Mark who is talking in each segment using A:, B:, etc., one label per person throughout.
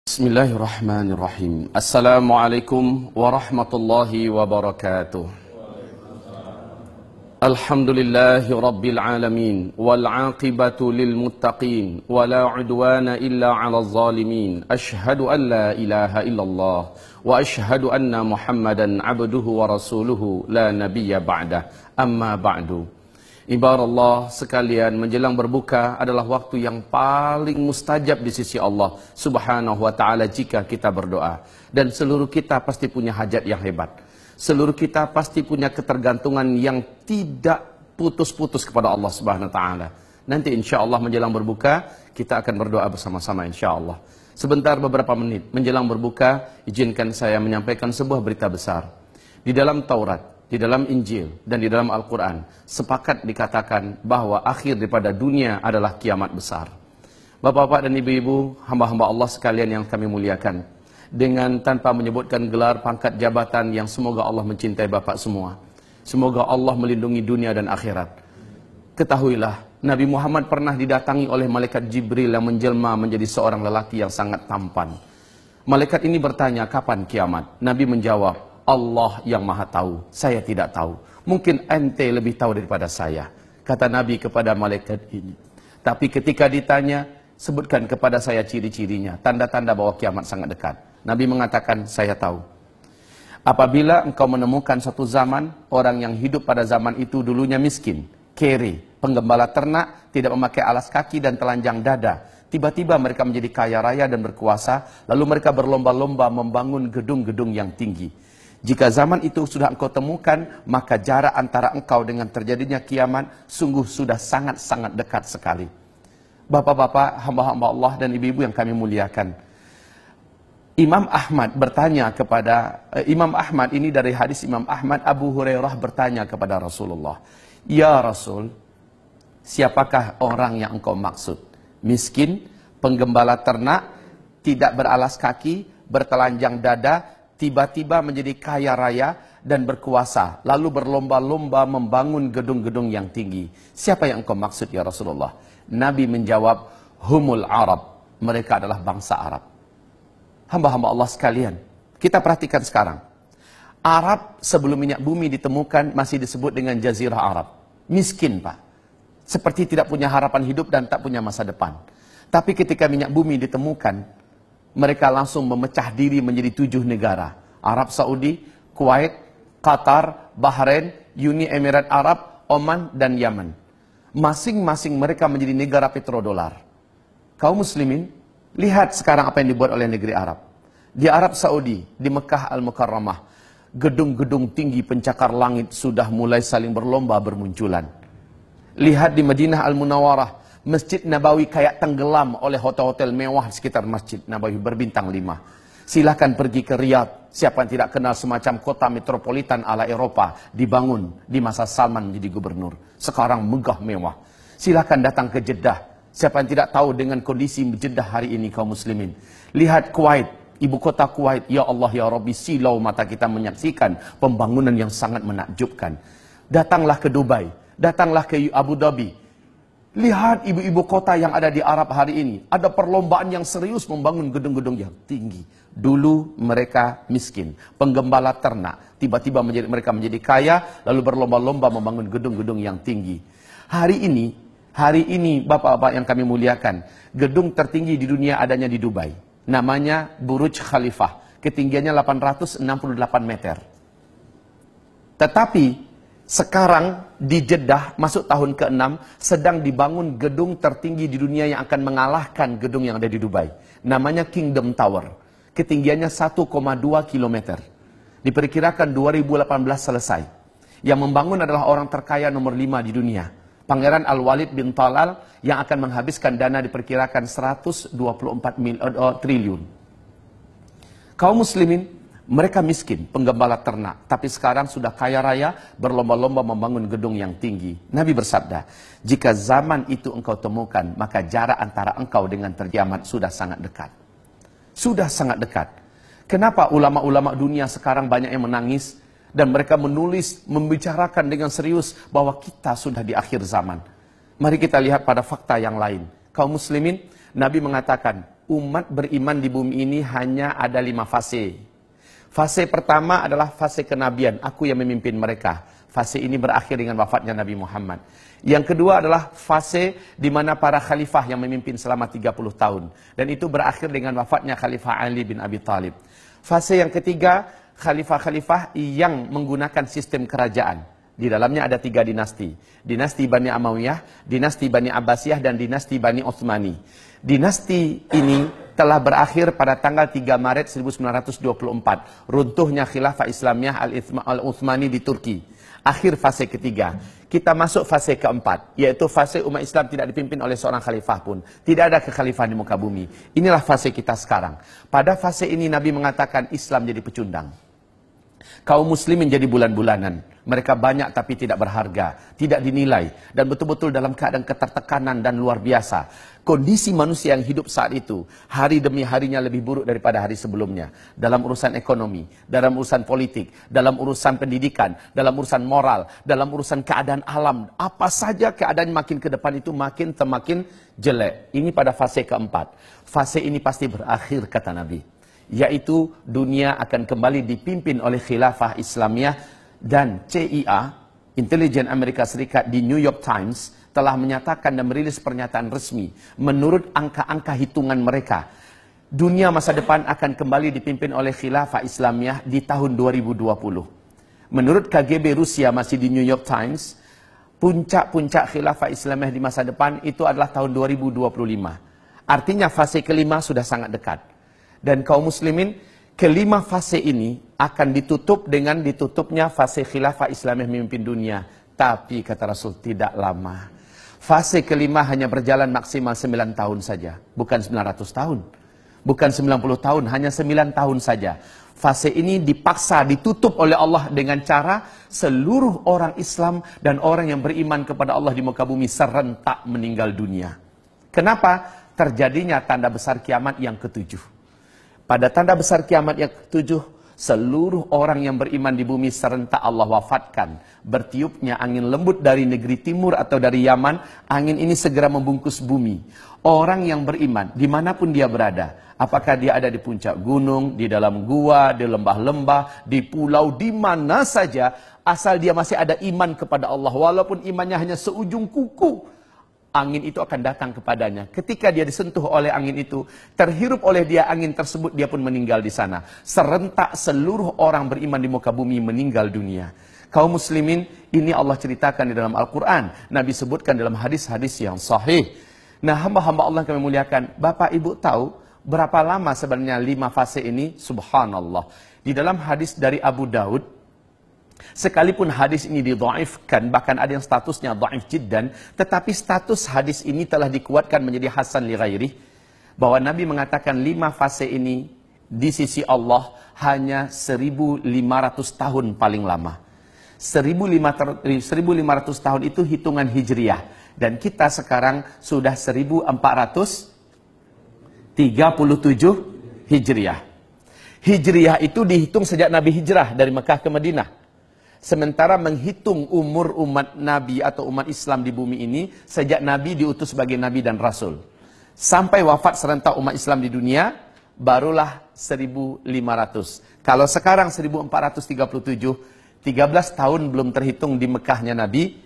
A: Bismillahirrahmanirrahim. Assalamualaikum warahmatullahi wabarakatuh. Alhamdulillahi rabbil alamin wal aqibatu lil muttaqin wala udwana illa 'alal zalimin. Asyhadu an la ilaha illallah wa asyhadu anna Muhammadan 'abduhu wa rasuluhu la nabiyya ba'dah. Amma ba'du. Ibarat sekalian, menjelang berbuka adalah waktu yang paling mustajab di sisi Allah Subhanahu wa ta'ala jika kita berdoa. Dan seluruh kita pasti punya hajat yang hebat. Seluruh kita pasti punya ketergantungan yang tidak putus-putus kepada Allah Subhanahu wa ta'ala. Nanti insya Allah menjelang berbuka kita akan berdoa bersama-sama insya Allah. Sebentar beberapa menit menjelang berbuka, izinkan saya menyampaikan sebuah berita besar. Di dalam Taurat, di dalam Injil dan di dalam Al-Quran sepakat dikatakan bahwa akhir daripada dunia adalah kiamat besar. Bapak-bapak dan ibu-ibu, hamba-hamba Allah sekalian yang kami muliakan, dengan tanpa menyebutkan gelar pangkat jabatan yang semoga Allah mencintai bapak semua, semoga Allah melindungi dunia dan akhirat. Ketahuilah, Nabi Muhammad pernah didatangi oleh malaikat Jibril yang menjelma menjadi seorang lelaki yang sangat tampan. Malaikat ini bertanya, kapan kiamat? Nabi menjawab, Allah yang maha tahu, saya tidak tahu. Mungkin ente lebih tahu daripada saya, kata Nabi kepada malaikat ini. Tapi ketika ditanya, sebutkan kepada saya ciri-cirinya, tanda-tanda bahwa kiamat sangat dekat. Nabi mengatakan, saya tahu. Apabila engkau menemukan suatu zaman, orang yang hidup pada zaman itu dulunya miskin, kere, penggembala ternak, tidak memakai alas kaki dan telanjang dada. Tiba-tiba mereka menjadi kaya raya dan berkuasa, lalu mereka berlomba-lomba membangun gedung-gedung yang tinggi. Jika zaman itu sudah engkau temukan, maka jarak antara engkau dengan terjadinya kiamat sungguh sudah sangat-sangat dekat sekali. Bapak-bapak, hamba-hamba Allah dan ibu-ibu yang kami muliakan, Imam Ahmad bertanya kepada Imam Ahmad, ini dari hadis Imam Ahmad, Abu Hurairah bertanya kepada Rasulullah, ya Rasul, siapakah orang yang engkau maksud? Miskin, penggembala ternak, tidak beralas kaki, bertelanjang dada, tiba-tiba menjadi kaya raya dan berkuasa, lalu berlomba-lomba membangun gedung-gedung yang tinggi. Siapa yang engkau maksud ya Rasulullah? Nabi menjawab, humul Arab, mereka adalah bangsa Arab. Hamba-hamba Allah sekalian, kita perhatikan sekarang. Arab sebelum minyak bumi ditemukan masih disebut dengan Jazirah Arab. Miskin Pak, seperti tidak punya harapan hidup dan tak punya masa depan. Tapi ketika minyak bumi ditemukan, mereka langsung memecah diri menjadi 7 negara. Arab Saudi, Kuwait, Qatar, Bahrain, Uni Emirat Arab, Oman, dan Yaman. Masing-masing mereka menjadi negara petrodolar. Kaum muslimin, lihat sekarang apa yang dibuat oleh negeri Arab. Di Arab Saudi, di Mekah Al-Mukarramah, gedung-gedung tinggi pencakar langit sudah mulai saling berlomba bermunculan. Lihat di Madinah Al-Munawwarah, Masjid Nabawi kayak tenggelam oleh hotel-hotel mewah di sekitar Masjid Nabawi berbintang 5. Silahkan pergi ke Riyadh. Siapa yang tidak kenal semacam kota metropolitan ala Eropa dibangun di masa Salman menjadi gubernur. Sekarang megah mewah. Silahkan datang ke Jeddah. Siapa yang tidak tahu dengan kondisi Jeddah hari ini kaum muslimin. Lihat Kuwait, ibu kota Kuwait. Ya Allah ya Rabbi, silau mata kita menyaksikan pembangunan yang sangat menakjubkan. Datanglah ke Dubai, datanglah ke Abu Dhabi. Lihat ibu-ibu kota yang ada di Arab hari ini. Ada perlombaan yang serius membangun gedung-gedung yang tinggi. Dulu mereka miskin, penggembala ternak. Tiba-tiba mereka menjadi kaya, lalu berlomba-lomba membangun gedung-gedung yang tinggi. Hari ini bapak-bapak yang kami muliakan, gedung tertinggi di dunia adanya di Dubai. Namanya Burj Khalifah. Ketinggiannya 868 meter. Tetapi sekarang di Jeddah masuk tahun ke-6 sedang dibangun gedung tertinggi di dunia yang akan mengalahkan gedung yang ada di Dubai. Namanya Kingdom Tower. Ketinggiannya 1,2 km. Diperkirakan 2018 selesai. Yang membangun adalah orang terkaya nomor 5 di dunia. Pangeran Al-Walid bin Talal yang akan menghabiskan dana diperkirakan 124 triliun. Kaum muslimin, mereka miskin, penggembala ternak, tapi sekarang sudah kaya raya, berlomba-lomba membangun gedung yang tinggi. Nabi bersabda, jika zaman itu engkau temukan, maka jarak antara engkau dengan kiamat sudah sangat dekat. Sudah sangat dekat. Kenapa ulama-ulama dunia sekarang banyak yang menangis, dan mereka menulis, membicarakan dengan serius bahwa kita sudah di akhir zaman. Mari kita lihat pada fakta yang lain. Kaum muslimin, Nabi mengatakan, umat beriman di bumi ini hanya ada 5 fase. Fase pertama adalah fase kenabian, aku yang memimpin mereka. Fase ini berakhir dengan wafatnya Nabi Muhammad. Yang kedua adalah fase di mana para khalifah yang memimpin selama 30 tahun. Dan itu berakhir dengan wafatnya Khalifah Ali bin Abi Thalib. Fase yang ketiga, khalifah-khalifah yang menggunakan sistem kerajaan. Di dalamnya ada 3 dinasti. Dinasti Bani Amawiyah, dinasti Bani Abbasiyah, dan dinasti Bani Utsmani. Dinasti ini telah berakhir pada tanggal 3 Maret 1924. Runtuhnya Khilafah Islamiyah Al-Utsmani di Turki. Akhir fase ketiga. Kita masuk fase keempat, yaitu fase umat Islam tidak dipimpin oleh seorang khalifah pun. Tidak ada kekhalifahan di muka bumi. Inilah fase kita sekarang. Pada fase ini Nabi mengatakan Islam jadi pecundang. Kaum muslimin jadi bulan-bulanan. Mereka banyak tapi tidak berharga, tidak dinilai, dan betul-betul dalam keadaan ketertekanan dan luar biasa. Kondisi manusia yang hidup saat itu, hari demi harinya lebih buruk daripada hari sebelumnya. Dalam urusan ekonomi, dalam urusan politik, dalam urusan pendidikan, dalam urusan moral, dalam urusan keadaan alam. Apa saja keadaan makin ke depan itu makin jelek. Ini pada fase keempat. Fase ini pasti berakhir, kata Nabi. Yaitu dunia akan kembali dipimpin oleh khilafah Islamiyah. Dan CIA, Intelijen Amerika Serikat, di New York Times telah menyatakan dan merilis pernyataan resmi. Menurut angka-angka hitungan mereka, dunia masa depan akan kembali dipimpin oleh khilafah Islamiyah di tahun 2020. Menurut KGB Rusia, masih di New York Times, puncak-puncak khilafah Islamiyah di masa depan itu adalah tahun 2025. Artinya fase kelima sudah sangat dekat. Dan kaum muslimin, kelima fase ini akan ditutup dengan ditutupnya fase khilafah Islamiyah memimpin dunia. Tapi kata Rasul, tidak lama. Fase kelima hanya berjalan maksimal 9 tahun saja. Bukan 900 tahun. Bukan 90 tahun, hanya 9 tahun saja. Fase ini dipaksa ditutup oleh Allah dengan cara seluruh orang Islam dan orang yang beriman kepada Allah di muka bumi serentak meninggal dunia. Kenapa? Terjadinya tanda besar kiamat yang ketujuh. Pada tanda besar kiamat yang ketujuh, seluruh orang yang beriman di bumi serentak Allah wafatkan. Bertiupnya angin lembut dari negeri timur atau dari Yaman, angin ini segera membungkus bumi. Orang yang beriman, dimanapun dia berada, apakah dia ada di puncak gunung, di dalam gua, di lembah-lembah, di pulau, di mana saja, asal dia masih ada iman kepada Allah, walaupun imannya hanya seujung kuku, angin itu akan datang kepadanya. Ketika dia disentuh oleh angin itu, terhirup oleh dia angin tersebut, dia pun meninggal di sana. Serentak seluruh orang beriman di muka bumi meninggal dunia. Kaum muslimin, ini Allah ceritakan di dalam Al-Quran. Nabi sebutkan dalam hadis-hadis yang sahih. Nah, hamba-hamba Allah yang kami muliakan, Bapak Ibu tahu berapa lama sebenarnya 5 fase ini? Subhanallah. Di dalam hadis dari Abu Daud, sekalipun hadis ini didhaifkan, bahkan ada yang statusnya dhaif jiddan, tetapi status hadis ini telah dikuatkan menjadi hasan li ghairi, bahwa Nabi mengatakan 5 fase ini di sisi Allah hanya 1.500 tahun paling lama. 1.500 tahun itu hitungan hijriah, dan kita sekarang sudah 1437 hijriah. Hijriah itu dihitung sejak Nabi hijrah dari Mekah ke Madinah. Sementara menghitung umur umat Nabi atau umat Islam di bumi ini sejak Nabi diutus sebagai Nabi dan Rasul. Sampai wafat serentak umat Islam di dunia, barulah 1.500. Kalau sekarang 1437, 13 tahun belum terhitung di Mekahnya Nabi,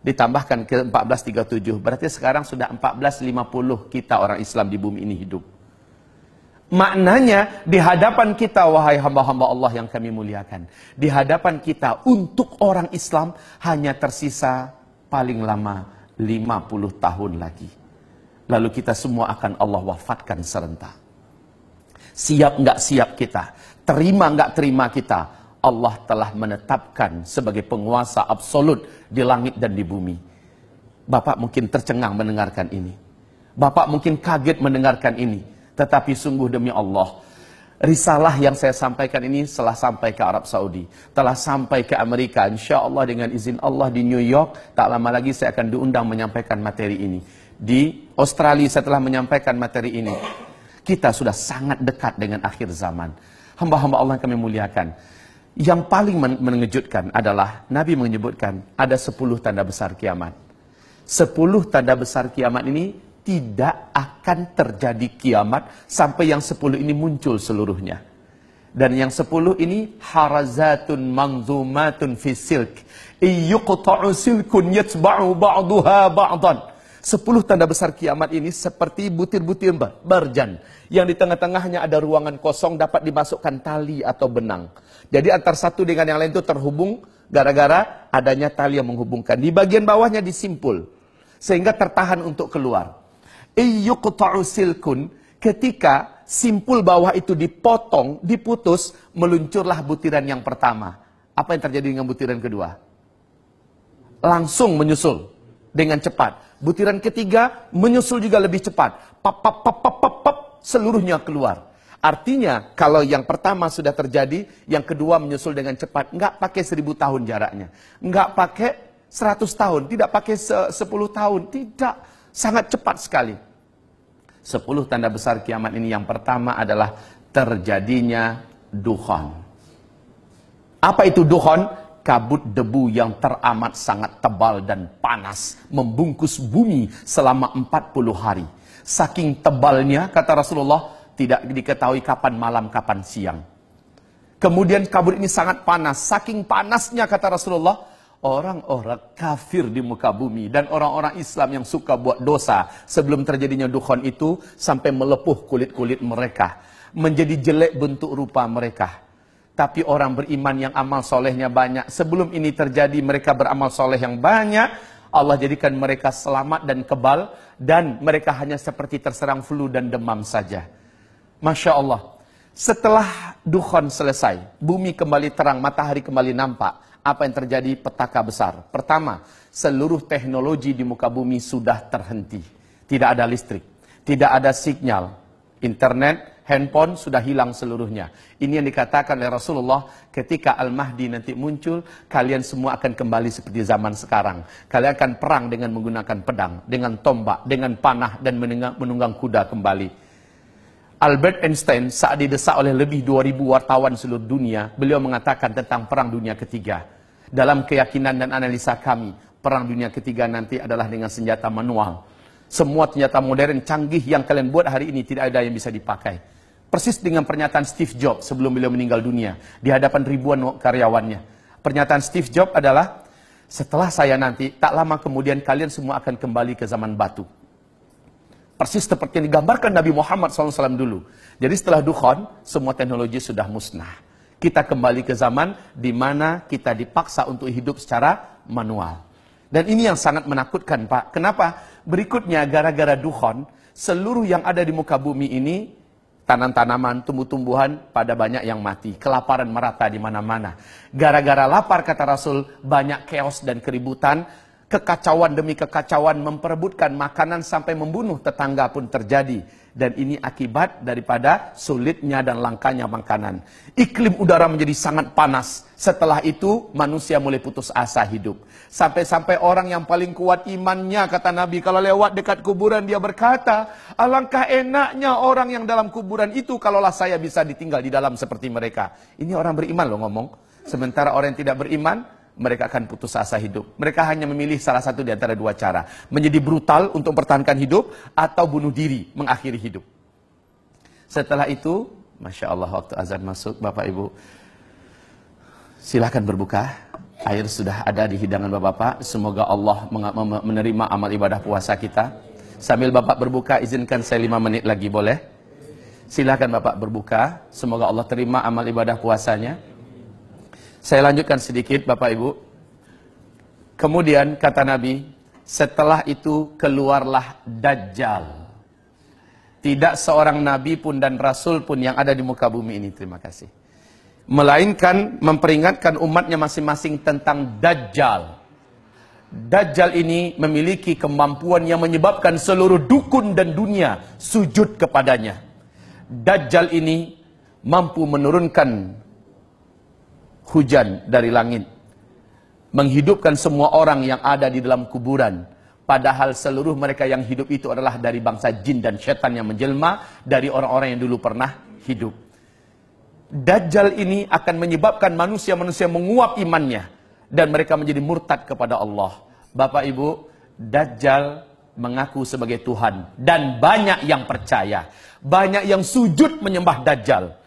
A: ditambahkan ke 1437. Berarti sekarang sudah 1450 kita orang Islam di bumi ini hidup. Maknanya di hadapan kita, wahai hamba-hamba Allah yang kami muliakan, di hadapan kita untuk orang Islam hanya tersisa paling lama 50 tahun lagi. Lalu kita semua akan Allah wafatkan serentak. Siap nggak siap kita, terima nggak terima kita, Allah telah menetapkan sebagai penguasa absolut di langit dan di bumi. Bapak mungkin tercengang mendengarkan ini. Bapak mungkin kaget mendengarkan ini. Tetapi sungguh demi Allah, risalah yang saya sampaikan ini telah sampai ke Arab Saudi, telah sampai ke Amerika. Insya Allah dengan izin Allah di New York, tak lama lagi saya akan diundang menyampaikan materi ini. Di Australia saya telah menyampaikan materi ini. Kita sudah sangat dekat dengan akhir zaman. Hamba-hamba Allah yang kami muliakan. Yang paling mengejutkan adalah Nabi menyebutkan ada 10 tanda besar kiamat. 10 tanda besar kiamat ini tidak akan terjadi kiamat sampai yang 10 ini muncul seluruhnya. Dan yang 10 ini harazatun manzumatun fi silk. Iyuqta'u silkun yatba'u ba'duha ba'dan. 10 tanda besar kiamat ini seperti butir-butir barjan. Yang di tengah-tengahnya ada ruangan kosong dapat dimasukkan tali atau benang. Jadi antar satu dengan yang lain itu terhubung gara-gara adanya tali yang menghubungkan. Di bagian bawahnya disimpul. Sehingga tertahan untuk keluar. Iyuqta'u silkun. Ketika simpul bawah itu dipotong, diputus, meluncurlah butiran yang pertama. Apa yang terjadi dengan butiran kedua? Langsung menyusul dengan cepat. Butiran ketiga menyusul juga lebih cepat. Pap, pap, pap, pap, pap, pap, seluruhnya keluar. Artinya, kalau yang pertama sudah terjadi, yang kedua menyusul dengan cepat. Nggak pakai 1000 tahun jaraknya. Nggak pakai 100 tahun. Tidak pakai 10 tahun. Tidak. Sangat cepat sekali. 10 tanda besar kiamat ini yang pertama adalah terjadinya dukhan. Apa itu dukhan? Kabut debu yang teramat sangat tebal dan panas membungkus bumi selama 40 hari. Saking tebalnya, kata Rasulullah, tidak diketahui kapan malam, kapan siang. Kemudian kabut ini sangat panas. Saking panasnya, kata Rasulullah, orang-orang kafir di muka bumi dan orang-orang Islam yang suka buat dosa sebelum terjadinya dukhan itu sampai melepuh kulit-kulit mereka, menjadi jelek bentuk rupa mereka. Tapi orang beriman yang amal solehnya banyak, sebelum ini terjadi mereka beramal soleh yang banyak, Allah jadikan mereka selamat dan kebal, dan mereka hanya seperti terserang flu dan demam saja. Masya Allah. Setelah dukhan selesai, bumi kembali terang, matahari kembali nampak. Apa yang terjadi? Petaka besar. Pertama, seluruh teknologi di muka bumi sudah terhenti. Tidak ada listrik, tidak ada sinyal, internet, handphone sudah hilang seluruhnya. Ini yang dikatakan oleh Rasulullah, ketika Al-Mahdi nanti muncul, kalian semua akan kembali seperti zaman sekarang. Kalian akan perang dengan menggunakan pedang, dengan tombak, dengan panah, dan menunggang kuda kembali. Albert Einstein saat didesak oleh lebih 2000 wartawan seluruh dunia, beliau mengatakan tentang perang dunia ketiga. Dalam keyakinan dan analisa kami, perang dunia ketiga nanti adalah dengan senjata manual. Semua senjata modern canggih yang kalian buat hari ini tidak ada yang bisa dipakai. Persis dengan pernyataan Steve Jobs sebelum beliau meninggal dunia di hadapan ribuan karyawannya. Pernyataan Steve Jobs adalah, setelah saya nanti, tak lama kemudian kalian semua akan kembali ke zaman batu. Persis seperti yang digambarkan Nabi Muhammad SAW dulu. Jadi setelah dukhan, semua teknologi sudah musnah. Kita kembali ke zaman di mana kita dipaksa untuk hidup secara manual. Dan ini yang sangat menakutkan, Pak. Kenapa? Berikutnya, gara-gara dukhan, seluruh yang ada di muka bumi ini, tanam-tanaman, tumbuh-tumbuhan, pada banyak yang mati. Kelaparan merata di mana-mana. Gara-gara lapar, kata Rasul, banyak chaos dan keributan. Kekacauan demi kekacauan, memperebutkan makanan sampai membunuh tetangga pun terjadi. Dan ini akibat daripada sulitnya dan langkanya makanan. Iklim udara menjadi sangat panas. Setelah itu manusia mulai putus asa hidup. Sampai-sampai orang yang paling kuat imannya, kata Nabi, kalau lewat dekat kuburan dia berkata, alangkah enaknya orang yang dalam kuburan itu kalaulah saya bisa ditinggal di dalam seperti mereka. Ini orang beriman loh ngomong. Sementara orang yang tidak beriman, mereka akan putus asa hidup. Mereka hanya memilih salah satu di antara dua cara. Menjadi brutal untuk mempertahankan hidup, atau bunuh diri, mengakhiri hidup. Setelah itu, Masya Allah, waktu azan masuk, Bapak Ibu, silakan berbuka. Air sudah ada di hidangan Bapak-Bapak. Semoga Allah menerima amal ibadah puasa kita. Sambil Bapak berbuka, izinkan saya 5 menit lagi, boleh? Silakan Bapak berbuka. Semoga Allah terima amal ibadah puasanya. Saya lanjutkan sedikit, Bapak Ibu. Kemudian kata Nabi, setelah itu keluarlah Dajjal. Tidak seorang Nabi pun dan Rasul pun yang ada di muka bumi ini, terima kasih, melainkan memperingatkan umatnya masing-masing tentang Dajjal. Dajjal ini memiliki kemampuan yang menyebabkan seluruh dukun dan dunia sujud kepadanya. Dajjal ini mampu menurunkan hujan dari langit, menghidupkan semua orang yang ada di dalam kuburan, padahal seluruh mereka yang hidup itu adalah dari bangsa jin dan setan yang menjelma dari orang-orang yang dulu pernah hidup. Dajjal ini akan menyebabkan manusia-manusia menguap imannya dan mereka menjadi murtad kepada Allah. Bapak Ibu, Dajjal mengaku sebagai Tuhan. Dan banyak yang percaya. Banyak yang sujud menyembah Dajjal.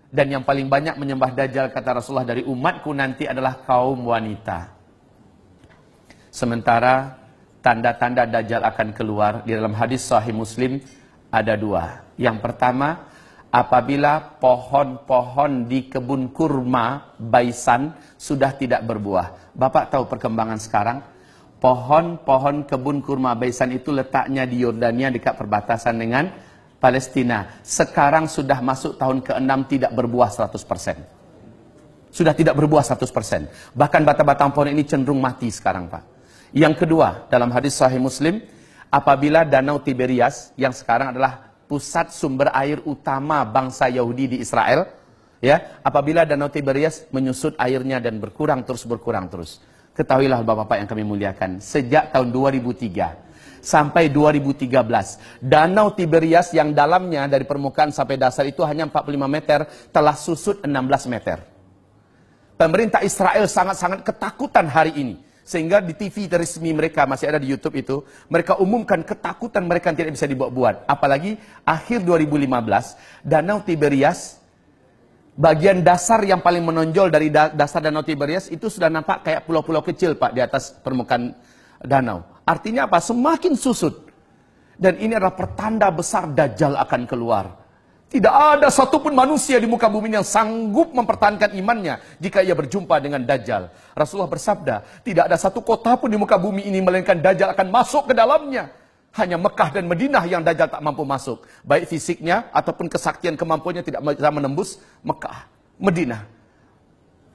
A: Dan yang paling banyak menyembah Dajjal, kata Rasulullah, dari umatku nanti adalah kaum wanita. Sementara tanda-tanda Dajjal akan keluar di dalam hadis Sahih Muslim ada dua. Yang pertama, apabila pohon-pohon di kebun kurma Baisan sudah tidak berbuah. Bapak tahu perkembangan sekarang? Pohon-pohon kebun kurma Baisan itu letaknya di Yordania dekat perbatasan dengan Palestina. Sekarang sudah masuk tahun ke-6 tidak berbuah 100%. Sudah tidak berbuah 100%. Bahkan batang-batang pohon ini cenderung mati sekarang, Pak. Yang kedua, dalam hadis Sahih Muslim, apabila Danau Tiberias yang sekarang adalah pusat sumber air utama bangsa Yahudi di Israel, ya, apabila Danau Tiberias menyusut airnya dan berkurang terus. Ketahuilah Bapak-bapak yang kami muliakan, sejak tahun 2003 sampai 2013, Danau Tiberias yang dalamnya dari permukaan sampai dasar itu hanya 45 meter, telah susut 16 meter. Pemerintah Israel sangat-sangat ketakutan hari ini. Sehingga di TV resmi mereka, masih ada di YouTube itu, mereka umumkan ketakutan mereka yang tidak bisa dibuat. Apalagi akhir 2015, Danau Tiberias, bagian dasar yang paling menonjol dari dasar Danau Tiberias itu sudah nampak kayak pulau-pulau kecil, Pak, di atas permukaan danau. Artinya apa? Semakin susut. Dan ini adalah pertanda besar Dajjal akan keluar. Tidak ada satupun manusia di muka bumi yang sanggup mempertahankan imannya jika ia berjumpa dengan Dajjal. Rasulullah bersabda, tidak ada satu kota pun di muka bumi ini melainkan Dajjal akan masuk ke dalamnya. Hanya Mekah dan Madinah yang Dajjal tak mampu masuk. Baik fisiknya ataupun kesaktian kemampuannya tidak bisa menembus Mekah, Madinah.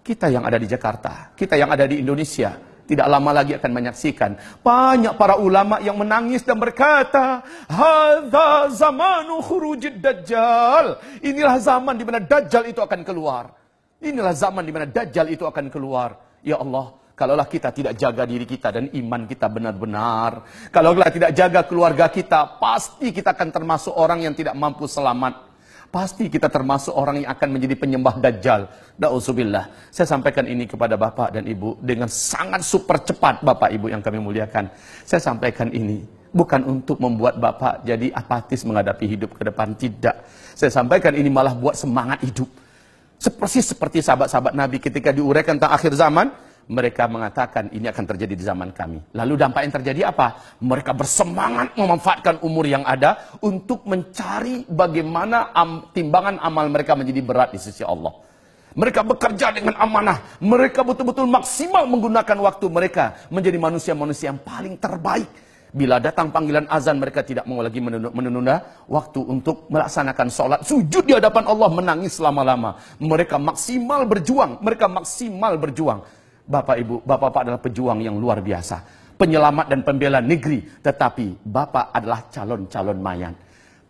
A: Kita yang ada di Jakarta, kita yang ada di Indonesia, tidak lama lagi akan menyaksikan banyak para ulama yang menangis dan berkata, hadza zamanu khurujid Dajjal. Inilah zaman di mana Dajjal itu akan keluar. Inilah zaman di mana Dajjal itu akan keluar. Ya Allah, kalaulah kita tidak jaga diri kita dan iman kita benar-benar, kalaulah tidak jaga keluarga kita, pasti kita akan termasuk orang yang tidak mampu selamat. Pasti kita termasuk orang yang akan menjadi penyembah Dajjal. Na'udzubillah. Saya sampaikan ini kepada Bapak dan Ibu dengan sangat super cepat, Bapak Ibu yang kami muliakan. Saya sampaikan ini bukan untuk membuat Bapak jadi apatis menghadapi hidup ke depan. Tidak. Saya sampaikan ini malah buat semangat hidup. Seperti sahabat-sahabat Nabi ketika diuraikan tentang akhir zaman, mereka mengatakan ini akan terjadi di zaman kami. Lalu dampak yang terjadi apa? Mereka bersemangat memanfaatkan umur yang ada untuk mencari bagaimana timbangan amal mereka menjadi berat di sisi Allah. Mereka bekerja dengan amanah. Mereka betul-betul maksimal menggunakan waktu mereka menjadi manusia-manusia yang paling terbaik. Bila datang panggilan azan, mereka tidak mau lagi menunda waktu untuk melaksanakan sholat. Sujud di hadapan Allah, menangis lama-lama. Mereka maksimal berjuang. Bapak Ibu, Bapak-Bapak adalah pejuang yang luar biasa. Penyelamat dan pembela negeri. Tetapi Bapak adalah calon-calon mayat.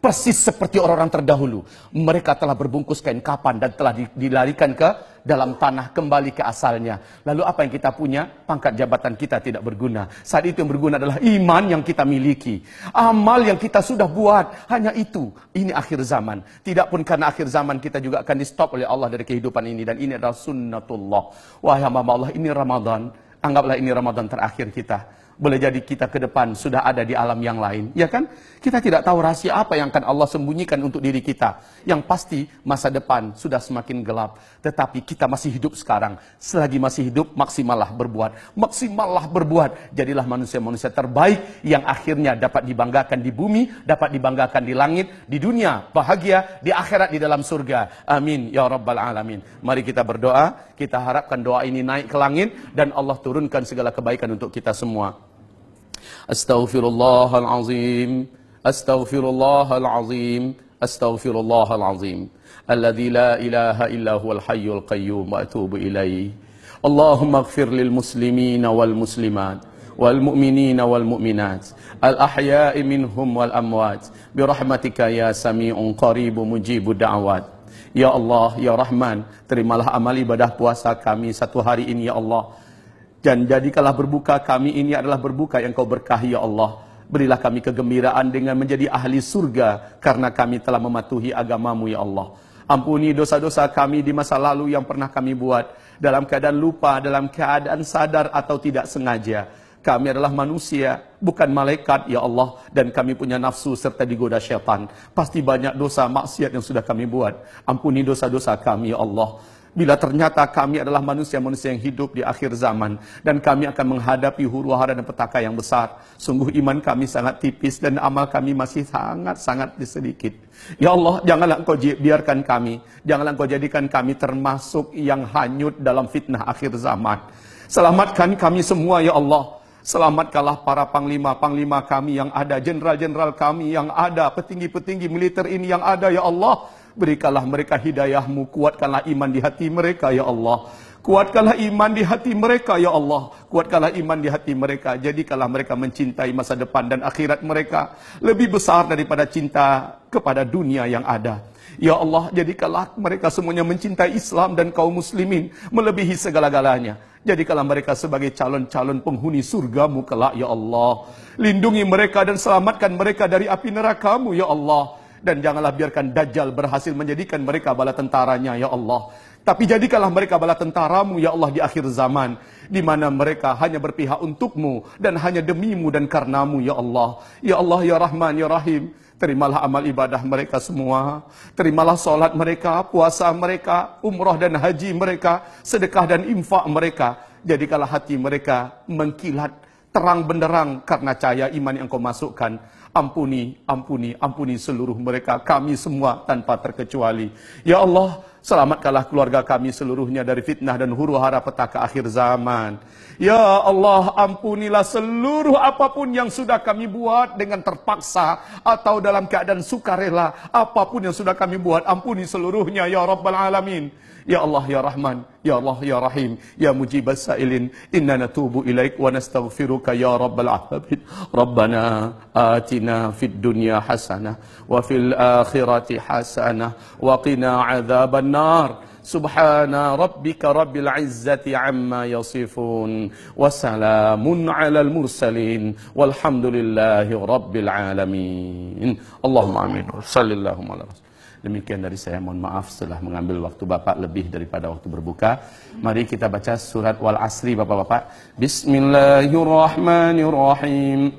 A: Persis seperti orang-orang terdahulu. Mereka telah berbungkus kain kapan dan telah dilarikan ke dalam tanah, kembali ke asalnya. Lalu apa yang kita punya? Pangkat jabatan kita tidak berguna. Saat itu yang berguna adalah iman yang kita miliki. Amal yang kita sudah buat. Hanya itu. Ini akhir zaman. Tidak pun karena akhir zaman kita juga akan di stop oleh Allah dari kehidupan ini. Dan ini adalah sunnatullah. Wahai hamba Allah, ini Ramadan. Anggaplah ini Ramadan terakhir kita. Boleh jadi kita ke depan sudah ada di alam yang lain. Ya kan? Kita tidak tahu rahasia apa yang akan Allah sembunyikan untuk diri kita. Yang pasti masa depan sudah semakin gelap. Tetapi kita masih hidup sekarang. Selagi masih hidup, maksimallah berbuat. Maksimallah berbuat. Jadilah manusia-manusia terbaik yang akhirnya dapat dibanggakan di bumi, dapat dibanggakan di langit, di dunia bahagia, di akhirat di dalam surga. Amin ya rabbal alamin. Mari kita berdoa. Kita harapkan doa ini naik ke langit dan Allah turunkan segala kebaikan untuk kita semua. Astaghfirullahalazim, astaghfirullahalazim, astaghfirullahalazim. Alladzi la ilaha illa huwal hayyul qayyum wa atubu ilaih. Allahumma ighfir lil muslimina wal muslimat wal mu'minina wal mu'minat al ahya'i minhum wal amwat bi rahmatika ya sami'un qaribun mujibud da'awat. Ya Allah, ya Rahman, terimalah amal ibadah puasa kami satu hari ini ya Allah. Dan jadikanlah berbuka kami ini adalah berbuka yang kau berkahi ya Allah. Berilah kami kegembiraan dengan menjadi ahli surga karena kami telah mematuhi agamamu ya Allah. Ampuni dosa-dosa kami di masa lalu yang pernah kami buat dalam keadaan lupa, dalam keadaan sadar atau tidak sengaja. Kami adalah manusia, bukan malaikat ya Allah. Dan kami punya nafsu serta digoda syaitan. Pasti banyak dosa maksiat yang sudah kami buat. Ampuni dosa-dosa kami ya Allah. Bila ternyata kami adalah manusia-manusia yang hidup di akhir zaman dan kami akan menghadapi huru-hara dan petaka yang besar, sungguh iman kami sangat tipis dan amal kami masih sangat-sangat sedikit. Ya Allah, janganlah Engkau biarkan kami, janganlah Engkau jadikan kami termasuk yang hanyut dalam fitnah akhir zaman. Selamatkan kami semua ya Allah. Selamatkanlah para panglima-panglima kami yang ada, jenderal-jenderal kami yang ada, petinggi-petinggi militer ini yang ada ya Allah. Berikanlah mereka hidayah-Mu, kuatkanlah iman di hati mereka ya Allah. Kuatkanlah iman di hati mereka ya Allah. Kuatkanlah iman di hati mereka. Jadikanlah mereka mencintai masa depan dan akhirat mereka lebih besar daripada cinta kepada dunia yang ada. Ya Allah, jadikanlah mereka semuanya mencintai Islam dan kaum muslimin melebihi segala-galanya. Jadikanlah mereka sebagai calon-calon penghuni surga-Mu kelak ya Allah. Lindungi mereka dan selamatkan mereka dari api neraka-Mu ya Allah. Dan janganlah biarkan Dajjal berhasil menjadikan mereka bala tentaranya ya Allah. Tapi jadikanlah mereka bala tentara-Mu ya Allah di akhir zaman, di mana mereka hanya berpihak untuk-Mu dan hanya demi-Mu dan karena-Mu ya Allah. Ya Allah ya Rahman ya Rahim, terimalah amal ibadah mereka semua. Terimalah solat mereka, puasa mereka, umrah dan haji mereka, sedekah dan infak mereka. Jadikanlah hati mereka mengkilat terang benderang karena cahaya iman yang Kau masukkan. Ampuni, ampuni, ampuni seluruh mereka, kami semua tanpa terkecuali. Ya Allah, selamatkanlah keluarga kami seluruhnya dari fitnah dan huru-hara petaka akhir zaman. Ya Allah, ampunilah seluruh apapun yang sudah kami buat dengan terpaksa atau dalam keadaan sukarela. Apapun yang sudah kami buat, ampuni seluruhnya ya Rabbal Alamin. Ya Allah ya Rahman, Ya Allah ya Rahim, Ya Mujibas Sa'ilin, inna natubu ilaik wa nastaghfiruka ya Rabbal Alamin. Rabbana atina fid dunya hasanah wa fil akhirati hasanah wa qina adzaban nar. Subhana rabbika rabbil izzati amma yasifun wa salamun alal mursalin walhamdulillahi rabbil alamin. Allahumma amin. Sallallahu alaihi wasallam. Demikian dari saya, mohon maaf setelah mengambil waktu Bapak lebih daripada waktu berbuka. Mari kita baca surat Wal Asri Bapak-bapak. Bismillahirrahmanirrahim.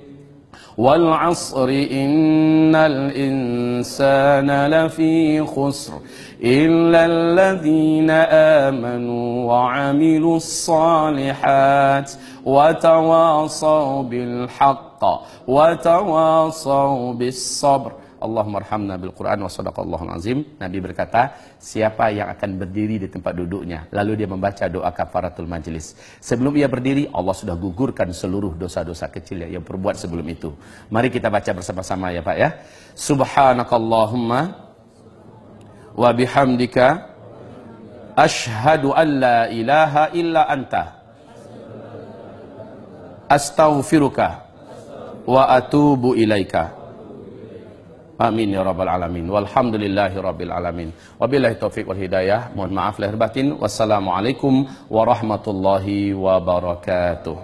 A: Wal asri innal insana lafi khusr illa alladhina amanu wa amilus salihat wa tawasaw bil haqq wa tawasaw bis sabr. Allahumma arhamna bil Quran wa sadaqallahul azim. Nabi berkata, siapa yang akan berdiri di tempat duduknya lalu dia membaca doa kafaratul majlis, sebelum ia berdiri Allah sudah gugurkan seluruh dosa-dosa kecil yang perbuat sebelum itu. Mari kita baca bersama-sama ya Pak ya. Subhanakallahumma wa bihamdika asyhadu an la ilaha illa anta astaghfiruka wa atubu ilaika. Amin ya Rabbal Alamin. Walhamdulillahi Rabbil Alamin. Wabillahi taufiq wal hidayah. Mohon maaf lahir batin. Wassalamualaikum warahmatullahi wabarakatuh.